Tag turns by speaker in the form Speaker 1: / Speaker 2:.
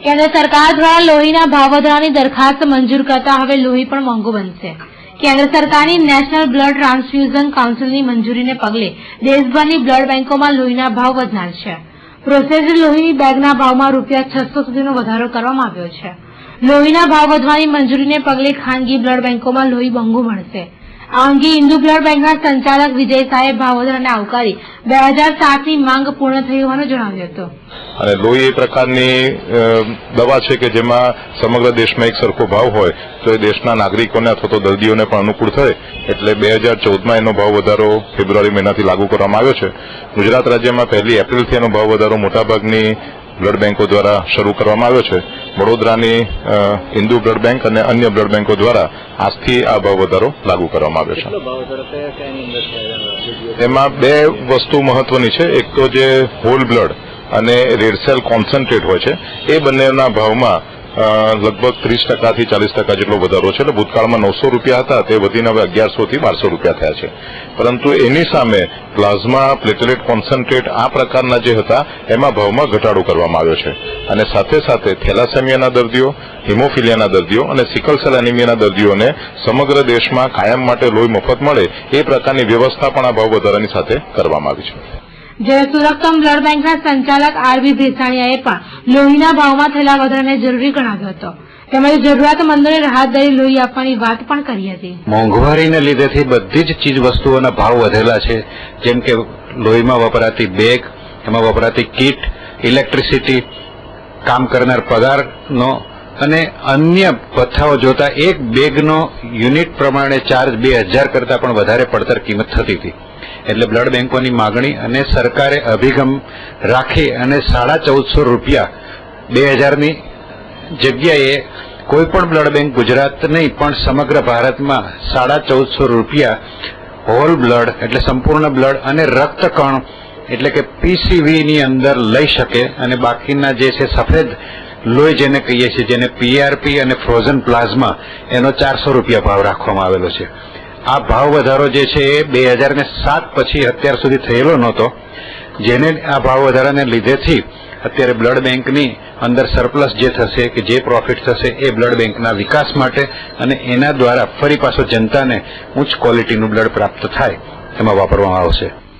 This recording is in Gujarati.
Speaker 1: કેન્દ્ર સરકાર દ્વારા લોહીના ભાવ વધારાની દરખાસ્ત મંજૂર કરતા હવે લોહી પણ મોંઘું બનશે। કેન્દ્ર સરકારની નેશનલ બ્લડ ટ્રાન્સફ્યુઝન કાઉન્સિલની મંજૂરીને પગલે દેશભરની બ્લડ બેંકોમાં લોહીના ભાવ વધનાર છે। પ્રોસેસ્ડ લોહીની બેગના ભાવમાં ₹600 સુધીનો વધારો કરવામાં આવ્યો છે। લોહીના ભાવ વધવાની મંજૂરીને પગલે ખાનગી બ્લડ બેંકોમાં લોહી મોંઘું મળશે। આ અંગે હિન્દુ બ્લડ બેંકના સંચાલક વિજય શાહે ભાવ વધારાને આવકારી 2007ની માંગ પૂર્ણ થઈ હોવાનું જણાવ્યું હતું।
Speaker 2: અને લોહી એ પ્રકારની દવા છે કે જેમાં સમગ્ર દેશમાં એક સરખો ભાવ હોય તો એ દેશના નાગરિકોને અથવા તો દર્દીઓને પણ અનુકૂળ થાય, એટલે 2014માં એનો ભાવ વધારો ફેબ્રુઆરી મહિનાથી લાગુ કરવામાં આવ્યો છે। ગુજરાત રાજ્યમાં 1 એપ્રિલથી એનો ભાવ વધારો મોટાભાગની બ્લડ બેંકો દ્વારા શરૂ કરવામાં આવ્યો છે। વડોદરાની હિન્દુ બ્લડ બેંક અને અન્ય બ્લડ બેંકો દ્વારા આજથી આ ભાવ વધારો લાગુ કરવામાં આવ્યો છે। એમાં 2 વસ્તુ મહત્વની છે। એક તો જે હોલ બ્લડ અને રેડ સેલ કોન્સન્ટ્રેટ હોય છે એ બંનેના ભાવમાં લગભગ 30% થી 40% જેટલો વધારો છે। એટલે ભૂતકાળમાં ₹900 હતા તે વધીને હવે 1100 થી ₹1200 થયા છે। પરંતુ એની સામે પ્લાઝમા, પ્લેટલેટ કોન્સન્ટ્રેટ આ પ્રકારના જે હતા એમાં ભાવમાં ઘટાડો કરવામાં આવ્યો છે। અને સાથે સાથે થેલાસેમિયાના દર્દીઓ, હિમોફિલિયાના દર્દીઓ અને સિકલ સેલ એનિમિયાના દર્દીઓને સમગ્ર દેશમાં કાયમ માટે લોહી મફત મળે એ પ્રકારની વ્યવસ્થા પણ આ ભાવ વધારાની સાથે કરવામાં આવી છે।
Speaker 1: જ્યારે સુરક્ષમ બ્લડ બેંકના સંચાલક આરબી ભેસાણીયાએ પણ લોહીના ભાવમાં થયેલા વધારાને જરૂરી ગણાવ્યો હતો। તેમજ જરૂરિયાતમંદોને રાહત દરે લોહી આપવાની વાત પણ કરી હતી।
Speaker 3: મોંઘવારીને લીધેથી બધી જ ચીજ વસ્તુઓના ભાવ વધેલા છે, જેમ કે લોહીમાં વપરાતી બેગ, એમાં વપરાતી કીટ, ઇલેક્ટ્રિસિટી, કામ કરનાર પગારનો અને અન્ય ભથ્થાઓ જોતા એક બેગનો યુનિટ પ્રમાણે ચાર્જ 2000 કરતા પણ વધારે પડતર કિંમત થતી હતી। એટલે બ્લડ બેંકોની માગણી અને સરકારે અભિગમ રાખી અને ₹1450 2000ની જગ્યાએ કોઈ પણ બ્લડ બેંક ગુજરાત નહીં પણ સમગ્ર ભારતમાં ₹1450 હોલ બ્લડ એટલે સંપૂર્ણ બ્લડ અને રક્તકણ એટલે કે પીસીવીની અંદર લઈ શકે અને બાકીના જે છે સફેદ લોહી જેને કહીએ છીએ, જેને પીઆરપી અને ફ્રોઝન પ્લાઝમા, એનો ₹400 ભાવ રાખવામાં આવેલો છે। આ ભાવ વધારો જે છે એ 2007 પછી અત્યાર સુધી થયેલો નહોતો, જેને આ ભાવ વધારાને લીધેથી અત્યારે બ્લડ બેંકની અંદર સરપ્લસ જે થશે કે જે પ્રોફિટ થશે એ બ્લડ બેંકના વિકાસ માટે અને એના દ્વારા ફરી પાછો જનતાને ઉચ્ચ ક્વોલિટીનું બ્લડ પ્રાપ્ત થાય એમાં વાપરવામાં આવશે।